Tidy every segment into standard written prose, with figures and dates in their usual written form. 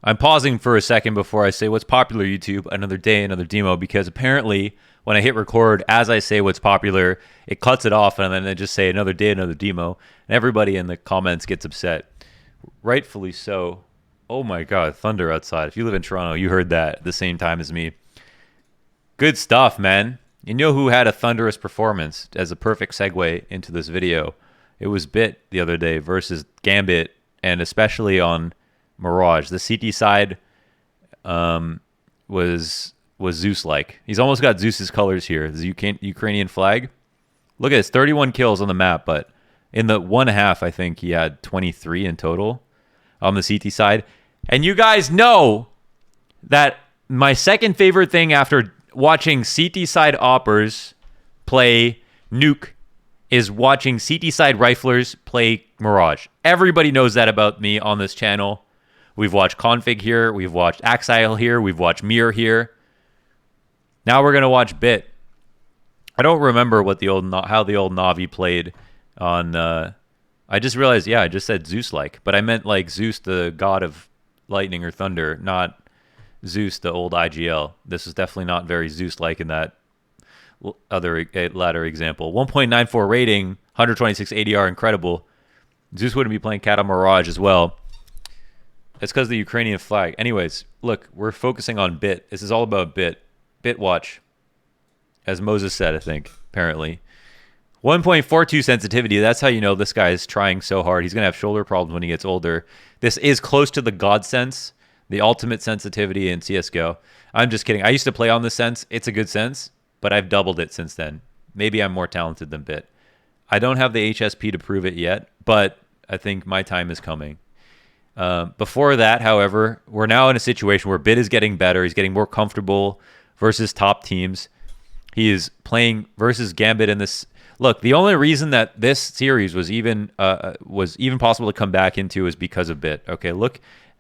I'm pausing for a second before I say what's popular YouTube, another day, another demo, because apparently when I hit record, as I say what's popular, it cuts it off, and then I just say another day, another demo, and everybody in the comments gets upset. Rightfully so. Oh my God, thunder outside. If you live in Toronto, you heard that at the same time as me. Good stuff, man. You know who had a thunderous performance as a perfect segue into this video? It was Bit the other day versus Gambit, and especially on Mirage. The CT side was Zeus-like. He's almost got Zeus's colors here. The Ukrainian flag. Look at this, 31 kills on the map, but in the one half, I think he had 23 in total on the CT side. And you guys know that my second favorite thing after watching CT side oppers play Nuke is watching CT side riflers play Mirage. Everybody knows that about me on this channel. We've watched Config here. We've watched Axile here. We've watched Mir here. Now we're going to watch Bit. I don't remember what how the old Navi played on... I just realized, yeah, I just said Zeus-like. But I meant like Zeus, the god of lightning or thunder, not Zeus, the old IGL. This is definitely not very Zeus-like in that latter example. 1.94 rating, 126 ADR, incredible. Zeus wouldn't be playing Cat on Mirage as well. It's because of the Ukrainian flag. Anyways, look, we're focusing on Bit. This is all about Bit. Bit watch. As Moses said, I think, apparently. 1.42 sensitivity. That's how you know this guy is trying so hard. He's going to have shoulder problems when he gets older. This is close to the God sense, the ultimate sensitivity in CSGO. I'm just kidding. I used to play on the sense. It's a good sense, but I've doubled it since then. Maybe I'm more talented than Bit. I don't have the HSP to prove it yet, but I think my time is coming. Before that, however, we're now in a situation where Bit is getting better. He's getting more comfortable versus top teams. He is playing versus Gambit in this. Look, the only reason that this series was even possible to come back into is because of Bit. Okay, look,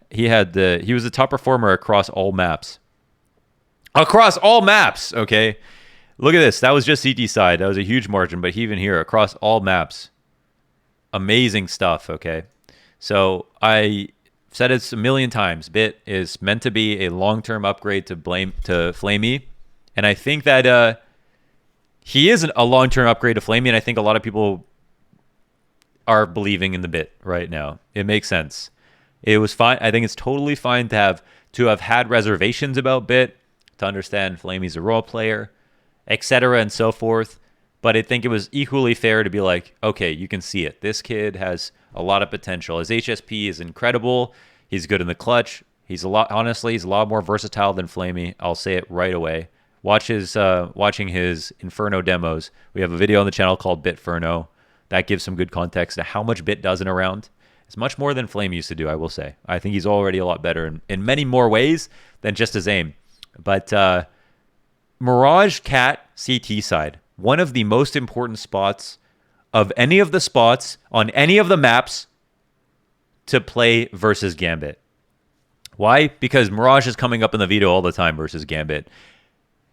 he was the top performer across all maps. Across all maps, okay? Look at this. That was just CT side. That was a huge margin, but even here, across all maps. Amazing stuff, okay? So I said it a million times. Bit is meant to be a long-term upgrade to Flamey, and I think that he is a long-term upgrade to Flamey, and I think a lot of people are believing in the Bit right now. It makes sense. It was fine. I think it's totally fine to have had reservations about Bit, to understand Flamey's a role player, etc. and so forth. But I think it was equally fair to be like, okay, you can see it. This kid has a lot of potential. His HSP is incredible. He's good in the clutch. Honestly, he's a lot more versatile than Flamey. I'll say it right away. Watching his Inferno demos. We have a video on the channel called Bitferno. That gives some good context to how much Bit does in a round. It's much more than Flame used to do, I will say. I think he's already a lot better in many more ways than just his aim. But Mirage Cat CT side, one of the most important spots of any of the spots on any of the maps to play versus Gambit. Why? Because Mirage is coming up in the video all the time versus Gambit.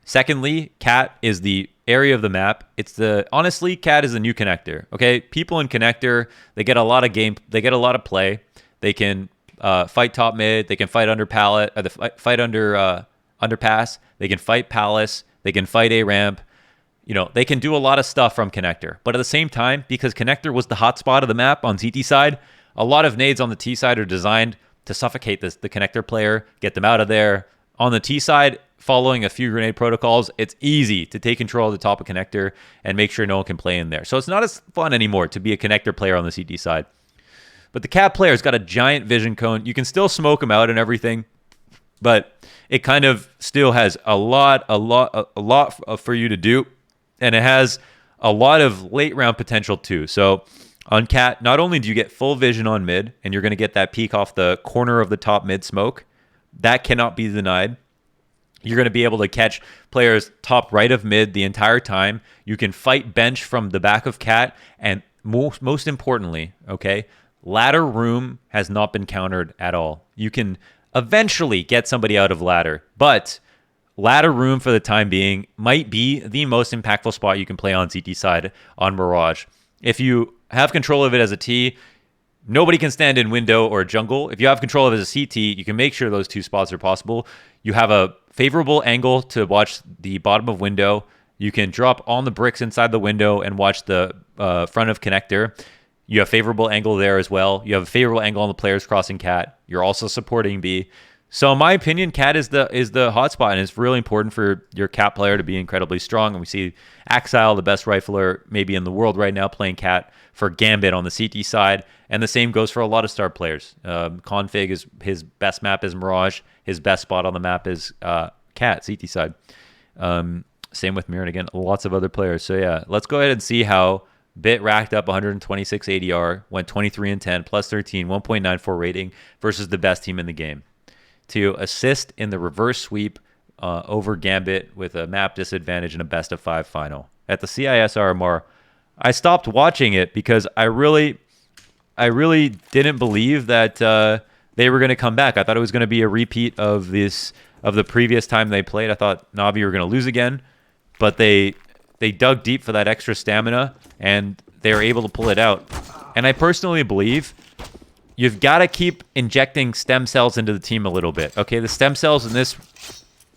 Secondly, Cat is the area of the map. Honestly, Cat is a new connector. Okay, people in connector, they get a lot of play. They can fight top mid. They can fight under pallet. Fight under underpass. They can fight palace. They can fight a ramp. You know, they can do a lot of stuff from connector. But at the same time, because connector was the hot spot of the map on CT side, a lot of nades on the T side are designed to suffocate the connector player, get them out of there. On the T side, following a few grenade protocols, it's easy to take control of the top of connector and make sure no one can play in there. So it's not as fun anymore to be a connector player on the CT side. But the Cat player's got a giant vision cone. You can still smoke him out and everything, but it kind of still has a lot for you to do, and it has a lot of late round potential too. So on Cat, not only do you get full vision on mid, and you're going to get that peek off the corner of the top mid smoke, that cannot be denied. You're going to be able to catch players top right of mid the entire time. You can fight bench from the back of Cat, and most importantly, okay, ladder room has not been countered at all. You can eventually get somebody out of ladder, but ladder room for the time being might be the most impactful spot you can play on CT side on Mirage. If you have control of it as a T, Nobody can stand in window or jungle. If you have control of it as a CT, you can make sure those two spots are possible. You have a favorable angle to watch the bottom of window. You can drop on the bricks inside the window and watch the front of connector. You have favorable angle there as well. You have a favorable angle on the players crossing cat. You're also supporting B. So in my opinion, cat is the hotspot, and it's really important for your cat player to be incredibly strong. And we see Axile, the best rifler maybe in the world right now, playing cat for Gambit on the CT side. And the same goes for a lot of star players. Config is his best map is Mirage. His best spot on the map is cat, CT side. Same with Mirror, and again, lots of other players. So yeah, let's go ahead and see how Bit racked up 126 ADR, went 23 and 10, plus 13, 1.94 rating versus the best team in the game. To assist in the reverse sweep over Gambit with a map disadvantage in a best of 5 final. At the CIS RMR, I stopped watching it because I really didn't believe that they were going to come back. I thought it was going to be a repeat of the previous time they played. I thought Navi were going to lose again, but they dug deep for that extra stamina, and they were able to pull it out. And I personally believe you've got to keep injecting stem cells into the team a little bit. Okay, the stem cells in this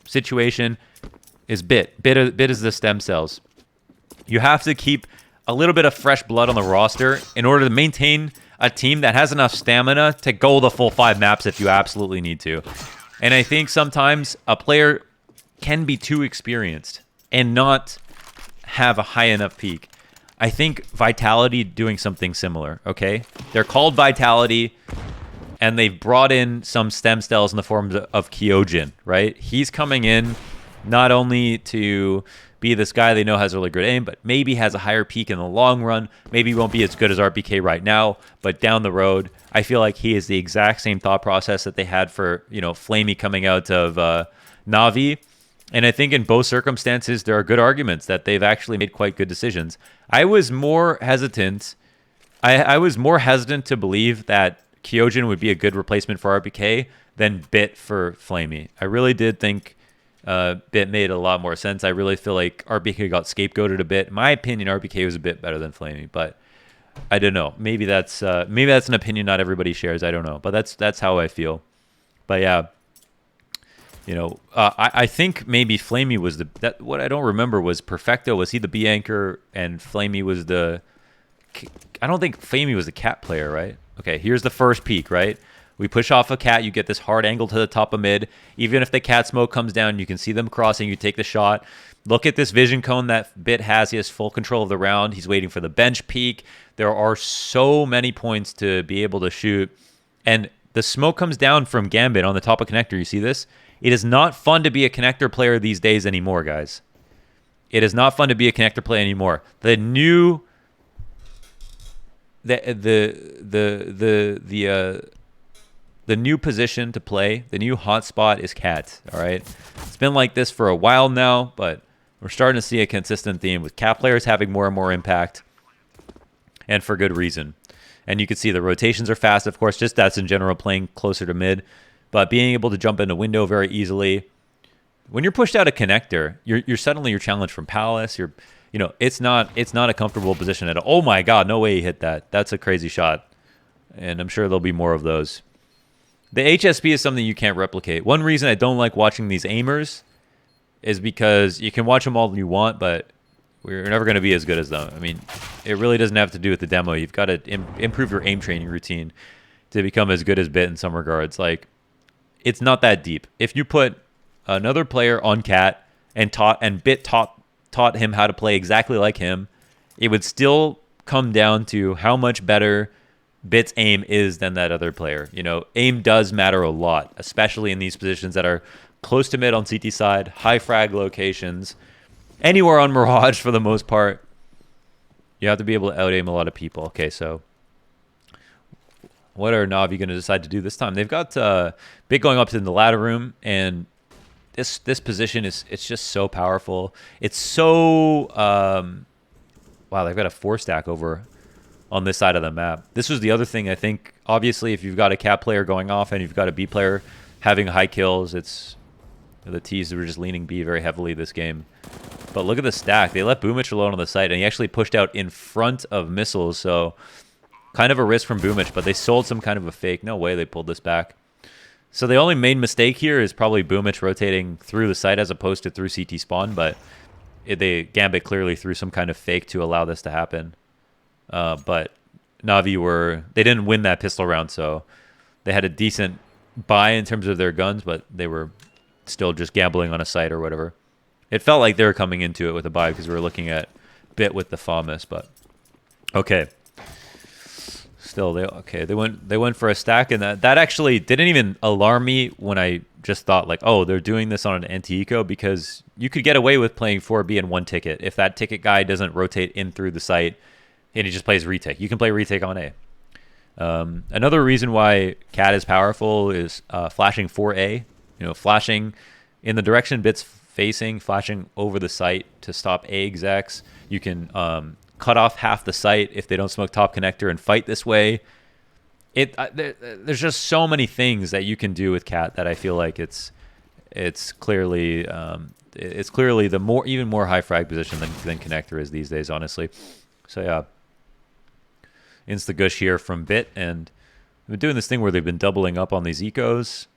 situation is Bit. Bit is the stem cells. You have to keep a little bit of fresh blood on the roster in order to maintain a team that has enough stamina to go the full 5 maps if you absolutely need to. And I think sometimes a player can be too experienced and not have a high enough peak. I think Vitality doing something similar, okay? They're called Vitality, and they've brought in some stem cells in the form of Kyojin, right? He's coming in not only to be this guy they know has really good aim, but maybe has a higher peak in the long run. Maybe won't be as good as RPK right now, but down the road, I feel like he is the exact same thought process that they had for, Flamey coming out of Navi. And I think in both circumstances, there are good arguments that they've actually made quite good decisions. I was more hesitant. I was more hesitant to believe that Kyojin would be a good replacement for RPK than Bit for Flamey. I really did think Bit made a lot more sense. I really feel like RPK got scapegoated a bit. In my opinion, RPK was a bit better than Flamey, but I don't know. Maybe that's an opinion not everybody shares. I don't know, but that's how I feel. But yeah. I think maybe Flamey was what I don't remember was Perfecto. Was he the B anchor and Flamey was I don't think Flamey was the cat player, right? Okay, here's the first peak, right? We push off a cat, you get this hard angle to the top of mid. Even if the cat smoke comes down, you can see them crossing, you take the shot. Look at this vision cone that Bit has. He has full control of the round. He's waiting for the bench peak. There are so many points to be able to shoot. And the smoke comes down from Gambit on the top of connector. You see this? It is not fun to be a connector player these days anymore, guys. It is not fun to be a connector player anymore. The new new position to play, the new hotspot is cat. All right, it's been like this for a while now, but we're starting to see a consistent theme with cat players having more and more impact, and for good reason. And you can see the rotations are fast, of course. Just that's in general playing closer to mid. But being able to jump into window very easily, when you're pushed out a connector, you're suddenly you're challenged from Palace. It's not a comfortable position at all. Oh my God, no way he hit that. That's a crazy shot, and I'm sure there'll be more of those. The HSP is something you can't replicate. One reason I don't like watching these aimers is because you can watch them all you want, but we're never going to be as good as them. I mean, it really doesn't have to do with the demo. You've got to improve your aim training routine to become as good as Bit in some regards. Like, it's not that deep. If you put another player on cat and Bit taught him how to play exactly like him, it would still come down to how much better Bit's aim is than that other player. Aim does matter a lot, especially in these positions that are close to mid on CT side, high frag locations, anywhere on Mirage for the most part. You have to be able to out-aim a lot of people. Okay, so what are Navi going to decide to do this time? They've got Bit going up to the ladder room, and this position it's just so powerful. It's so wow, they've got a 4-stack over on this side of the map. This was the other thing I think. Obviously, if you've got a cat player going off and you've got a B player having high kills, it's the T's were just leaning B very heavily this game. But look at the stack. They let Boomich alone on the site, and he actually pushed out in front of missiles. So Kind of a risk from Boomich, but they sold some kind of a fake. No way they pulled this back. So the only main mistake here is probably Boomich rotating through the site as opposed to through CT spawn, but Gambit clearly threw some kind of fake to allow this to happen. But NAVI they didn't win that pistol round, so they had a decent buy in terms of their guns, but they were still just gambling on a site or whatever. It felt like they were coming into it with a buy because we were looking at Bit with the FAMAS, but okay. Still, they went for a stack, and that actually didn't even alarm me when I just thought like, oh, they're doing this on an anti-eco, because you could get away with playing 4B and 1 ticket if that ticket guy doesn't rotate in through the site and he just plays retake. You can play retake on A. Another reason why Cat is powerful is flashing 4A. Flashing in the direction Bit's facing, flashing over the site to stop A execs. You can cut off half the site if they don't smoke top connector and fight this way. There's just so many things that you can do with Cat that I feel like it's clearly the even more high frag position than connector is these days, honestly. So yeah, insta gush here from Bit, and they've been doing this thing where they've been doubling up on these ecos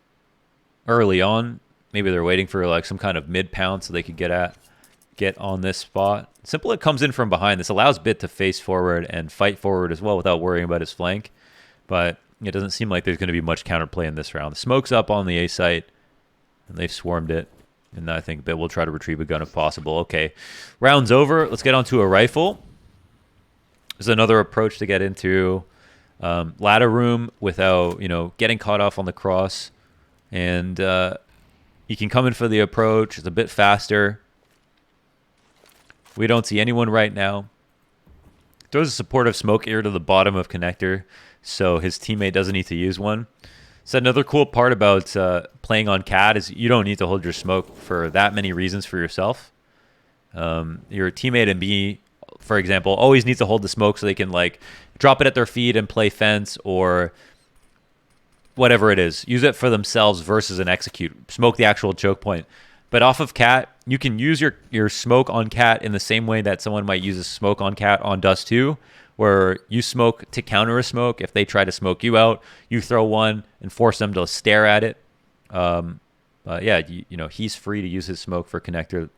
early on. Maybe they're waiting for like some kind of mid pound so they could get on this spot. Simple, it comes in from behind. This allows Bit to face forward and fight forward as well without worrying about his flank. But it doesn't seem like there's going to be much counterplay in this round. The smoke's up on the A site, and they've swarmed it. And I think Bit will try to retrieve a gun if possible. Okay, round's over. Let's get onto a rifle. There's another approach to get into ladder room without, getting caught off on the cross. And you can come in for the approach. It's a bit faster. We don't see anyone right now. Throws a supportive smoke ear to the bottom of connector, so his teammate doesn't need to use one. So another cool part about playing on Cat is you don't need to hold your smoke for that many reasons for yourself. Your teammate in B, for example, always needs to hold the smoke so they can like drop it at their feet and play fence or whatever it is. Use it for themselves versus an execute. Smoke the actual choke point. But off of Cat, you can use your smoke on Cat in the same way that someone might use a smoke on Cat on Dust 2, where you smoke to counter a smoke. If they try to smoke you out, you throw one and force them to stare at it. Yeah, he's free to use his smoke for connector.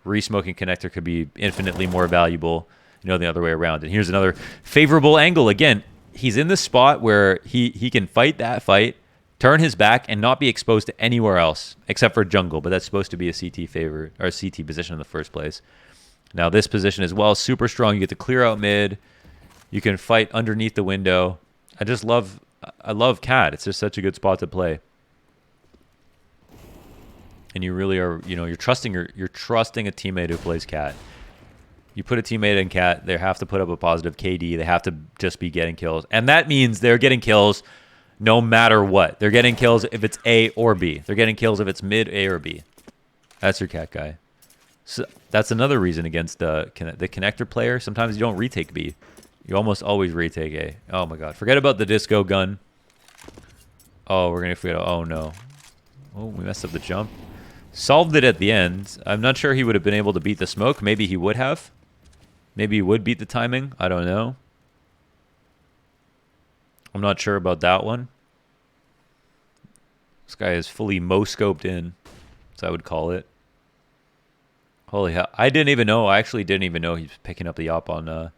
Re-smoking connector could be infinitely more valuable, the other way around. And here's another favorable angle. Again, he's in this spot where he can fight that fight, turn his back, and not be exposed to anywhere else except for jungle. But that's supposed to be a CT favor or a CT position in the first place. Now this position as well, super strong. You get to clear out mid. You can fight underneath the window. I love Cat. It's just such a good spot to play. And you really are, you're trusting a teammate who plays Cat. You put a teammate in Cat, they have to put up a positive KD. They have to just be getting kills. And that means they're getting kills no matter what. They're getting kills if it's A or B. They're getting kills if it's mid A or B. That's your Cat guy. So that's another reason against the connector player. Sometimes you don't retake B. You almost always retake A. Oh my god. Forget about the disco gun. Oh, we're going to forget. Oh no. Oh, we messed up the jump. Solved it at the end. I'm not sure he would have been able to beat the smoke. Maybe he would have. Maybe he would beat the timing. I don't know. I'm not sure about that one. This guy is fully mo-scoped in, as I would call it. Holy hell. I didn't even know. I actually didn't even know he was picking up the op on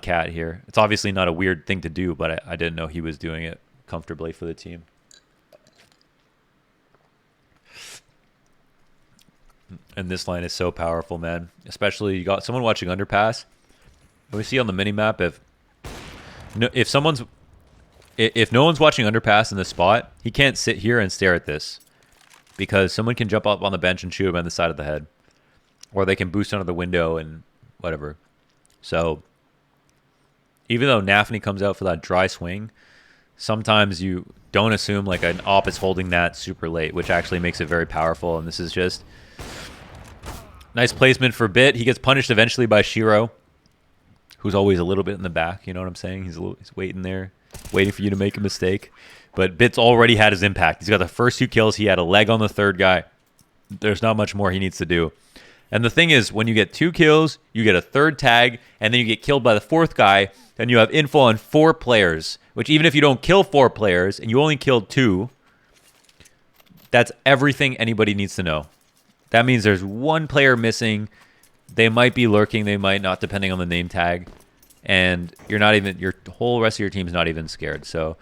Cat here. It's obviously not a weird thing to do, but I didn't know he was doing it comfortably for the team. And this line is so powerful, man. Especially you got someone watching underpass. We see on the minimap if no one's watching underpass in this spot, he can't sit here and stare at this, because someone can jump up on the bench and shoot him on the side of the head, or they can boost under the window and whatever. So even though NAVI comes out for that dry swing, sometimes you don't assume like an op is holding that super late, which actually makes it very powerful. And this is just nice placement for Bit. He gets punished eventually by Shiro, who's always a little bit in the back. You know what I'm saying? He's waiting there, waiting for you to make a mistake. But Bit's already had his impact. He's got the first 2 kills. He had a leg on the third guy. There's not much more he needs to do. And the thing is, when you get 2 kills, you get a 3rd tag, and then you get killed by the 4th guy, and you have info on 4 players, which even if you don't kill 4 players and you only killed 2, that's everything anybody needs to know. That means there's 1 player missing. They might be lurking, they might not, depending on the name tag. And you're not even, your whole rest of your team's not even scared. So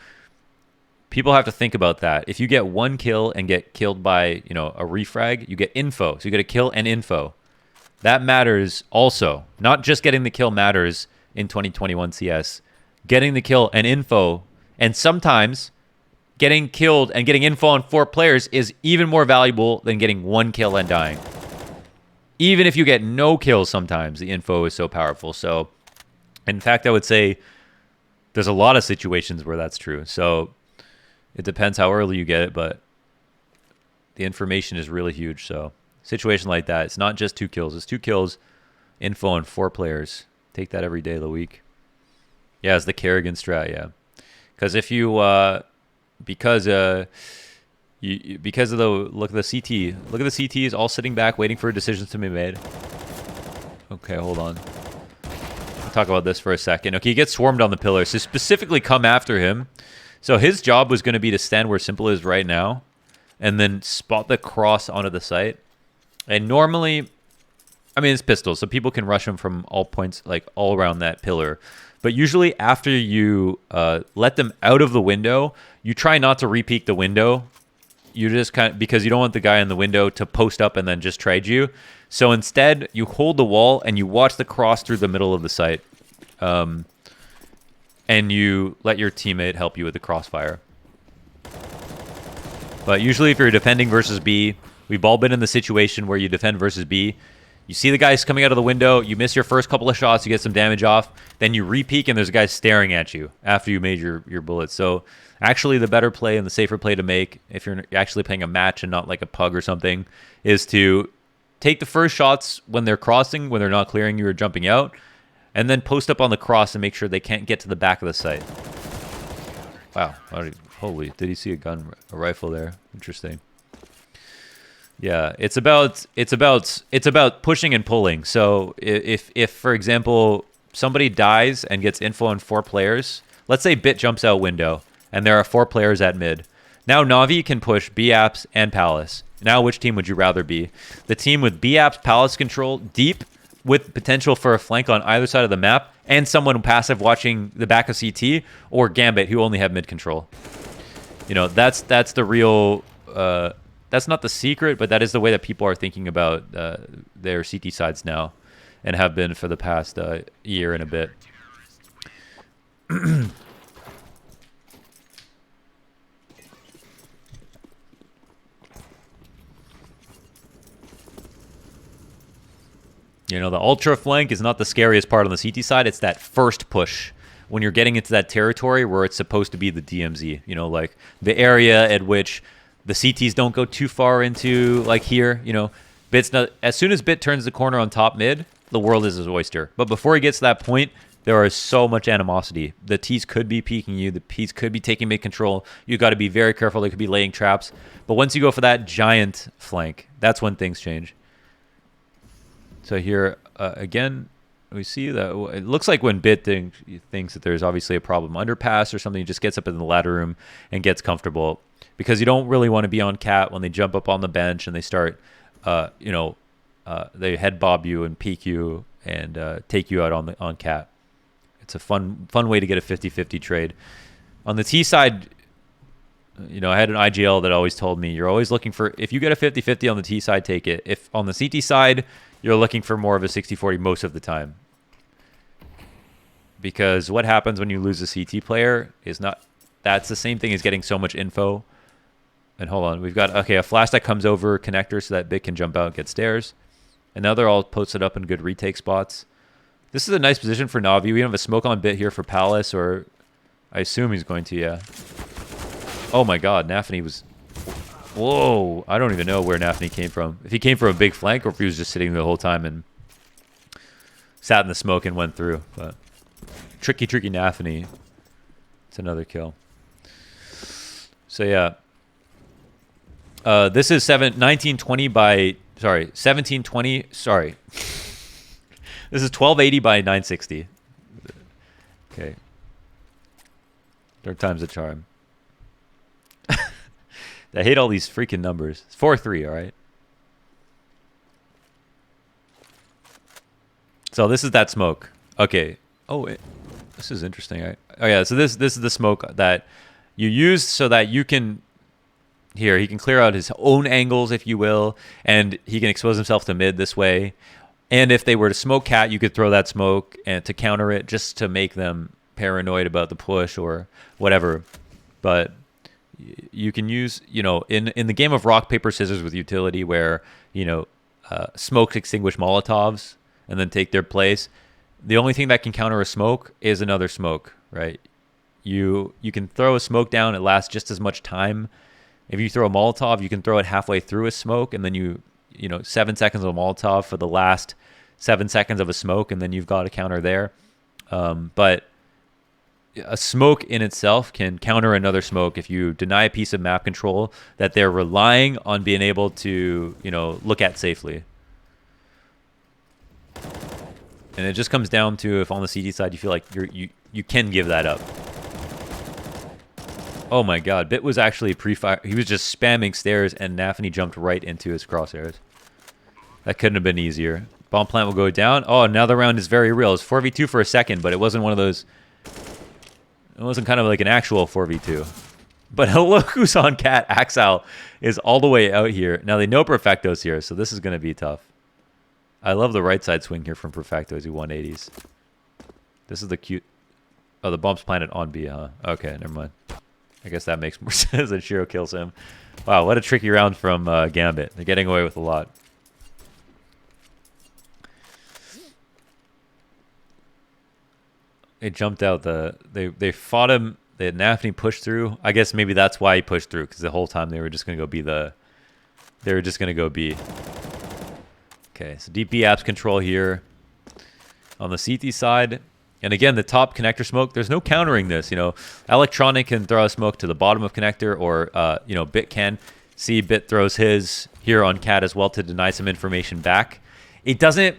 people have to think about that. If you get 1 kill and get killed by, you know, a refrag, you get info. So you get a kill and info. That matters also. Not just getting the kill matters in 2021 CS. Getting the kill and info, and sometimes getting killed and getting info on 4 players is even more valuable than getting 1 kill and dying. Even if you get no kills, sometimes the info is so powerful. So, in fact, I would say there's a lot of situations where that's true. So it depends how early you get it, but the information is really huge. So situation like that, it's not just 2 kills. It's 2 kills, info on 4 players. Take that every day of the week. Yeah, it's the Kerrigan strat, yeah. Because if you, because of the look at the CT. Look at the CTs all sitting back waiting for decisions to be made. Okay, hold on. We'll talk about this for a second. Okay, he gets swarmed on the pillar, so specifically come after him. So his job was going to be to stand where Simple is right now and then spot the cross onto the site. And normally, I mean, it's pistols, so people can rush him from all points, like all around that pillar. But usually after you let them out of the window, you try not to re-peek the window. You just kind of, because you don't want the guy in the window to post up and then just trade you. So instead, you hold the wall and you watch the cross through the middle of the site. And you let your teammate help you with the crossfire. But usually if you're defending versus B, we've all been in the situation where you defend versus B. You see the guys coming out of the window, you miss your first couple of shots, you get some damage off, then you re-peek and there's a guy staring at you after you made your bullets. So actually the better play and the safer play to make, if you're actually playing a match and not like a pug or something, is to take the first shots when they're crossing, when they're not clearing you or jumping out, and then post up on the cross and make sure they can't get to the back of the site. Wow. Holy, did he see a rifle there? Interesting. Yeah, it's about pushing and pulling. So if for example somebody dies and gets info on 4 players, let's say Bit jumps out window and there are 4 players at mid. Now Navi can push B-Apps and Palace. Now which team would you rather be? The team with B-Apps, Palace control, deep with potential for a flank on either side of the map, and someone passive watching the back of CT, or Gambit who only have mid control. You know, that's the real. That's not the secret, but that is the way that people are thinking about their CT sides now, and have been for the past year and a bit. You know, the ultra flank is not the scariest part on the CT side. It's that first push when you're getting into that territory where it's supposed to be the DMZ. You know, like the area at which the CTs don't go too far into, like here. You know, Bit's not, as soon as Bit turns the corner on top mid, the world is his oyster. But before he gets to that point, there is so much animosity. The T's could be peeking you. The P's could be taking mid control. You got to be very careful. They could be laying traps. But once you go for that giant flank, that's when things change. So here, again, we see that it looks like when Bit thinks that there's obviously a problem underpass or something, he just gets up in the ladder room and gets comfortable. Because you don't really want to be on cat when they jump up on the bench and they start, they head bob you and peek you and take you out on cat. It's a fun way to get a 50-50 trade. On the T side, you know, I had an IGL that always told me, you're always looking for, if you get a 50-50 on the T side, take it. If on the CT side, you're looking for more of a 60-40 most of the time. Because what happens when you lose a CT player is not, that's the same thing as getting so much info. And hold on, we've got, okay, a flash that comes over connector so that Bit can jump out and get stairs. And now they're all posted up in good retake spots. This is a nice position for Navi. We don't have a smoke on Bit here for Palace, or I assume he's going to, yeah. Oh my god, Nafany was... Whoa, I don't even know where Nafany came from. If he came from a big flank or if he was just sitting the whole time and sat in the smoke and went through. But tricky Nafany. It's another kill. So yeah. This is 1920 by sorry, 1720. Sorry. This is 1280 by 960. Okay. Third time's a charm. I hate all these freaking numbers. It's 4-3, all right? So this is that smoke. Okay. Oh, this is interesting. Oh yeah, so this is the smoke that you use so that you can... Here, he can clear out his own angles, if you will, and he can expose himself to mid this way. And if they were to smoke cat, you could throw that smoke and to counter it, just to make them paranoid about the push or whatever. But you can use, you know, in the game of rock, paper, scissors with utility where, you know, smokes extinguish Molotovs and then take their place. The only thing that can counter a smoke is another smoke, right? You can throw a smoke down. It lasts just as much time. If you throw a Molotov, you can throw it halfway through a smoke, and then you know, 7 seconds of a Molotov for the last 7 seconds of a smoke, and then you've got a counter there. But a smoke in itself can counter another smoke if you deny a piece of map control that they're relying on being able to, you know, look at safely. And it just comes down to if on the CT side you feel like you can give that up. Oh my god, Bit was actually pre-fire. He was just spamming stairs and NAVI jumped right into his crosshairs. That couldn't have been easier. Bomb plant will go down. Oh, now the round is very real. It's 4v2 for a second, but it wasn't one of those... It wasn't kind of like an actual 4v2. But look who's on cat. Axel is all the way out here. Now they know Perfecto's here, so this is going to be tough. I love the right side swing here from Perfecto as he 180s. This is the cute... Oh, the bomb's planted on B, huh? Okay, never mind. I guess that makes more sense than Shiro kills him. Wow, what a tricky round from Gambit. They're getting away with a lot. They jumped out they fought him. They had NAVI pushed through. I guess maybe that's why he pushed through, because the whole time they were just gonna go B they were just gonna go B. Okay, so DP apps control here on the CT side. And again, the top connector smoke, there's no countering this. You know, Electronic can throw a smoke to the bottom of connector, or, you know, Bit can. See, Bit throws his here on cat as well to deny some information back. It doesn't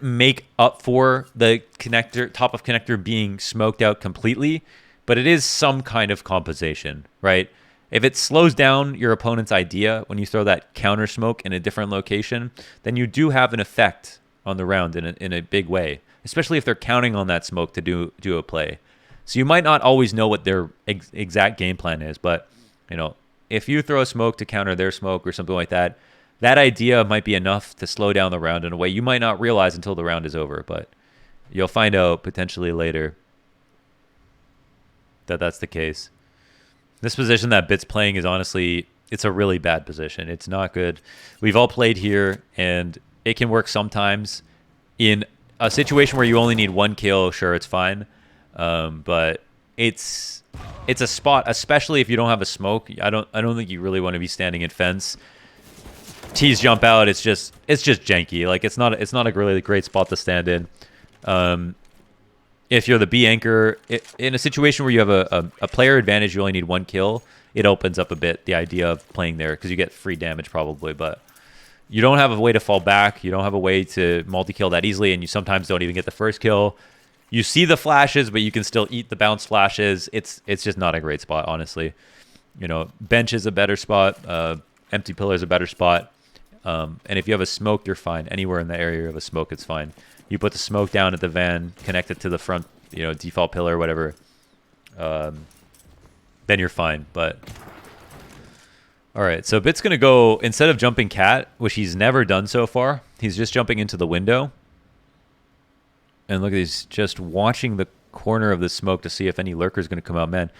make up for the connector, top of connector being smoked out completely, but it is some kind of compensation, right? If it slows down your opponent's idea when you throw that counter smoke in a different location, then you do have an effect on the round in a big way, especially if they're counting on that smoke to do a play. So you might not always know what their exact game plan is, but, you know, if you throw a smoke to counter their smoke or something like that, that idea might be enough to slow down the round in a way you might not realize until the round is over, but you'll find out potentially later that that's the case. This position that Bit's playing is honestly, it's a really bad position. It's not good. We've all played here, and it can work sometimes. In a situation where you only need one kill, sure, it's fine. But it's a spot, especially if you don't have a smoke. I don't think you really want to be standing in fence. T's jump out. It's just janky. Like it's not a really great spot to stand in. If you're the B anchor, in a situation where you have a player advantage, you only need one kill, it opens up a bit the idea of playing there because you get free damage probably, but you don't have a way to fall back. You don't have a way to multi-kill that easily, and you sometimes don't even get the first kill. You see the flashes, but you can still eat the bounce flashes. It's just not a great spot, honestly. You know, bench is a better spot. Empty pillar is a better spot. And if you have a smoke, you're fine. Anywhere in the area of a smoke, it's fine. You put the smoke down at the van, connect it to the front, you know, default pillar, whatever. Then you're fine. But all right, so Bit's gonna go, instead of jumping cat, which he's never done so far, he's just jumping into the window. And look, he's just watching the corner of the smoke to see if any lurker is gonna come out. Man,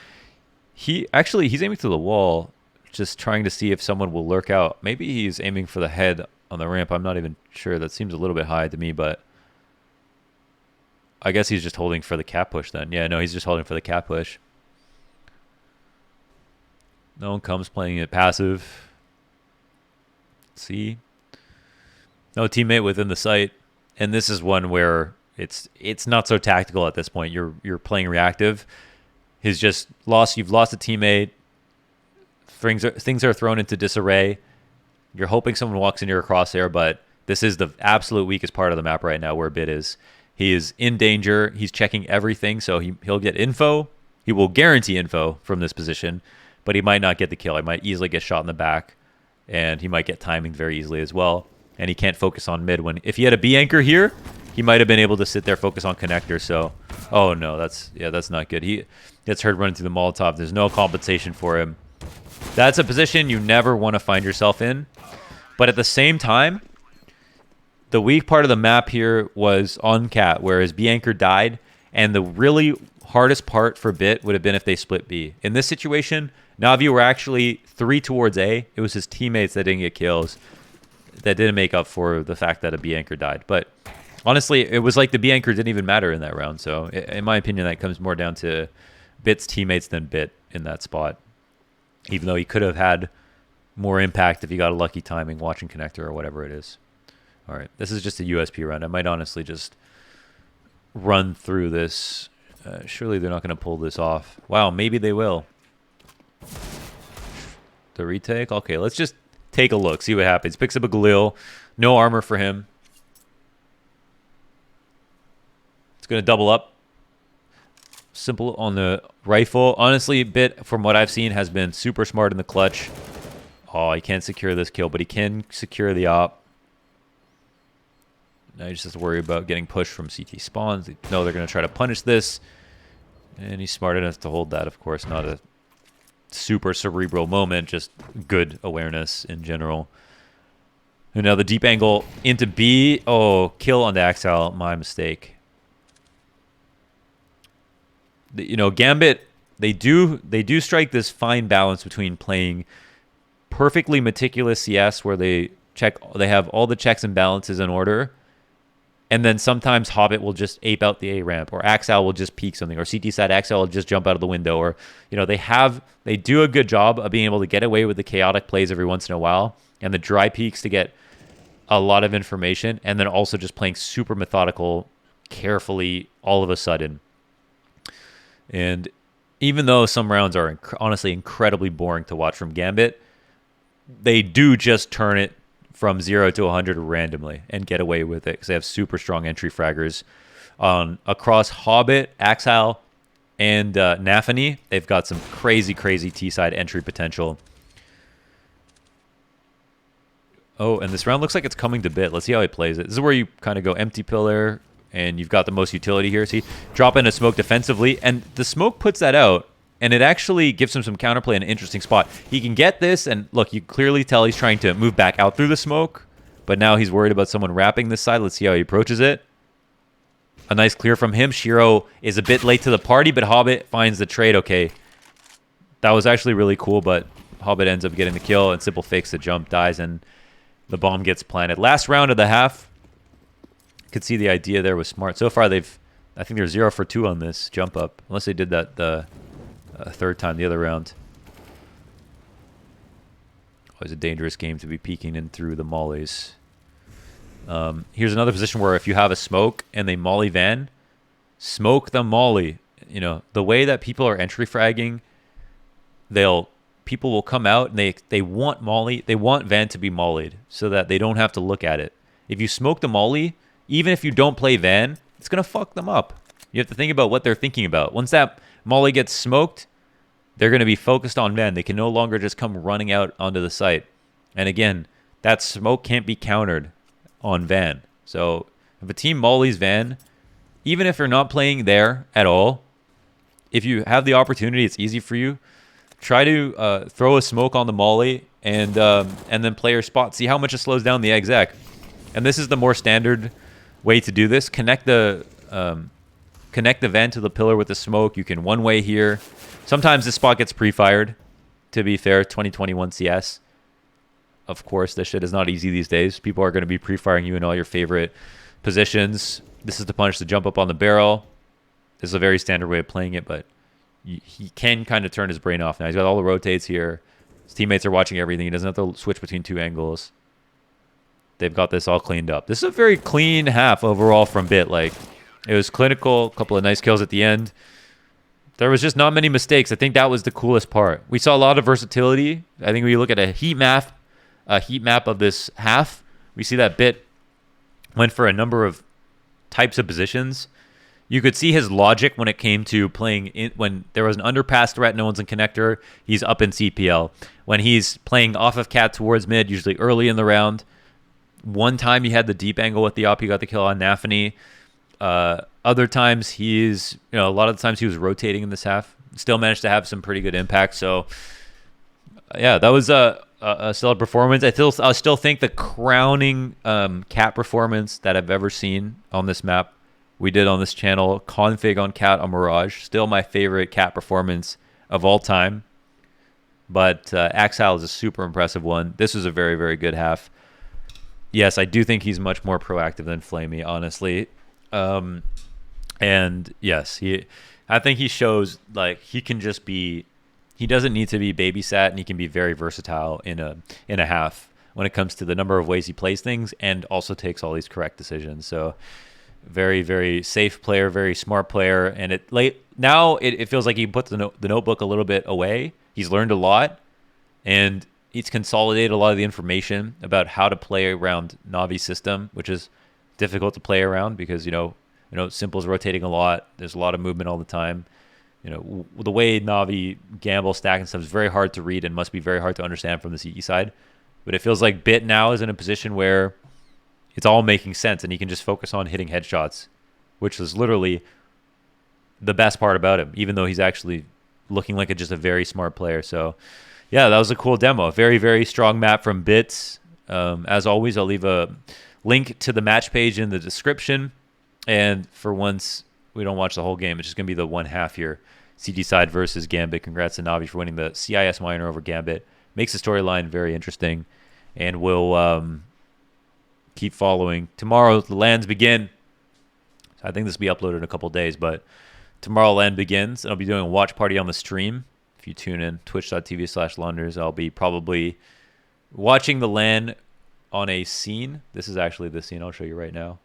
he's aiming to the wall, just trying to see if someone will lurk out. Maybe he's aiming for the head on the ramp. I'm not even sure. That seems a little bit high to me, but I guess he's just holding for the cat push then. Yeah, no, he's just holding for the cat push. No one comes, playing it passive. See? No teammate within the site. And this is one where it's not so tactical at this point. You're playing reactive. He's just lost. You've lost a teammate. Things are thrown into disarray. You're hoping someone walks into your crosshair, but this is the absolute weakest part of the map right now where Bit is. He is in danger. He's checking everything, so he'll get info. He will guarantee info from this position, but he might not get the kill. He might easily get shot in the back, and he might get timing very easily as well. And he can't focus on mid. If he had a B anchor here, he might have been able to sit there, focus on connector. So, oh no, that's not good. He gets hurt running through the Molotov. There's no compensation for him. That's a position you never want to find yourself in. But at the same time, the weak part of the map here was on Cat, where his B anchor died, and the really hardest part for Bit would have been if they split B. In this situation, Navi were actually 3 towards A. It was his teammates that didn't get kills, that didn't make up for the fact that a B anchor died. But honestly, it was like the B anchor didn't even matter in that round. So in my opinion, that comes more down to Bit's teammates than Bit in that spot, even though he could have had more impact if he got a lucky timing watching connector or whatever it is. All right, this is just a USP round. I might honestly just run through this. Surely they're not going to pull this off. Wow, maybe they will. The retake? Okay, let's just take a look, see what happens. Picks up a Galil. No armor for him. It's going to double up. Simple on the rifle. Honestly, Bit, from what I've seen, has been super smart in the clutch. Oh, he can't secure this kill, but he can secure the op. Now he just has to worry about getting pushed from CT spawns. They know they're going to try to punish this. And he's smart enough to hold that, of course. Not a super cerebral moment, just good awareness in general. And now the deep angle into B. Oh, kill on the Axel. My mistake. You know, Gambit, they do strike this fine balance between playing perfectly meticulous CS, where they have all the checks and balances in order, and then sometimes Hobbit will just ape out the A ramp, or Axel will just peek something, or CT side Axel will just jump out of the window, or they do a good job of being able to get away with the chaotic plays every once in a while, and the dry peeks to get a lot of information, and then also just playing super methodical, carefully all of a sudden. And even though some rounds are honestly incredibly boring to watch from Gambit, they do just turn it from 0 to 100 randomly and get away with it because they have super strong entry fraggers. Across Hobbit, Axel, and NAVI, they've got some crazy T-side entry potential. Oh, and this round looks like it's coming to Bit. Let's see how he plays it. This is where you kind of go empty pillar, and you've got the most utility here. See, drop in a smoke defensively, and the smoke puts that out, and it actually gives him some counterplay in an interesting spot. He can get this, and look, you clearly tell he's trying to move back out through the smoke, but now he's worried about someone wrapping this side. Let's see how he approaches it. A nice clear from him. Shiro is a bit late to the party, but Hobbit finds the trade. Okay, that was actually really cool, but Hobbit ends up getting the kill, and Simple fakes the jump, dies, and the bomb gets planted. Last round of the half. Could see the idea there was smart. So far, I think they're 0 for 2 on this jump up, unless they did that the third time the other round. Always a dangerous game to be peeking in through the mollies. Here's another position where if you have a smoke and they molly van, smoke the molly. You know, the way that people are entry fragging, people will come out and they want molly, they want van to be mollied so that they don't have to look at it. If you smoke the molly, even if you don't play van, it's going to fuck them up. You have to think about what they're thinking about. Once that molly gets smoked, they're going to be focused on van. They can no longer just come running out onto the site. And again, that smoke can't be countered on van. So if a team mollies van, even if you're not playing there at all, if you have the opportunity, it's easy for you. Try to throw a smoke on the molly and then play your spot. See how much it slows down the exec. And this is the more standard way to do this. Connect the van to the pillar with the smoke. You can one-way here. Sometimes this spot gets pre-fired, to be fair. 2021 CS. Of course, this shit is not easy these days. People are going to be pre-firing you in all your favorite positions. This is to punish the jump up on the barrel. This is a very standard way of playing it, but he can kind of turn his brain off now. He's got all the rotates here. His teammates are watching everything. He doesn't have to switch between two angles. They've got this all cleaned up. This is a very clean half overall from Bit. Like, it was clinical, a couple of nice kills at the end. There was just not many mistakes. I think that was the coolest part. We saw a lot of versatility. I think when you look at a heat map heat map of this half, we see that Bit went for a number of types of positions. You could see his logic when it came to playing when there was an underpass threat, no one's in connector, he's up in CPL. When he's playing off of cat towards mid, usually early in the round. One time he had the deep angle with the op, he got the kill on NAVI. Other times a lot of the times he was rotating in this half. Still managed to have some pretty good impact. So yeah, that was a stellar performance. I still think the crowning cat performance that I've ever seen on this map, we did on this channel, config on cat on Mirage. Still my favorite cat performance of all time. But Axile is a super impressive one. This was a very, very good half. Yes, I do think he's much more proactive than Flamey, honestly. And yes, I think he shows like he can just be. He doesn't need to be babysat, and he can be very versatile in a half when it comes to the number of ways he plays things, and also takes all these correct decisions. So very, very safe player, very smart player, and it feels like he put the notebook a little bit away. He's learned a lot, and he's consolidated a lot of the information about how to play around Navi's system, which is difficult to play around because Simple's rotating a lot. There's a lot of movement all the time. The way Navi gamble stack and stuff is very hard to read and must be very hard to understand from the CE side. But it feels like Bit now is in a position where it's all making sense, and he can just focus on hitting headshots, which is literally the best part about him, even though he's actually looking like just a very smart player. So yeah, that was a cool demo. Very, very strong map from Bits. As always, I'll leave a link to the match page in the description. And for once we don't watch the whole game, it's just going to be the one half here. CT side versus Gambit. Congrats to Navi for winning the CIS minor over Gambit. Makes the storyline very interesting. And we'll keep following. Tomorrow, the LANs begin. I think this will be uploaded in a couple days, but tomorrow LAN begins. I'll be doing a watch party on the stream. If you tune in, twitch.tv/launders, I'll be probably watching the LAN on a scene. This is actually the scene I'll show you right now.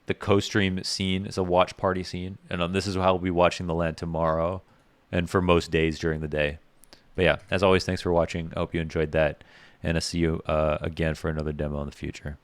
The co-stream scene is a watch party scene, and this is how I'll be watching the LAN tomorrow and for most days during the day. But yeah, as always, thanks for watching. I hope you enjoyed that, and I'll see you again for another demo in the future.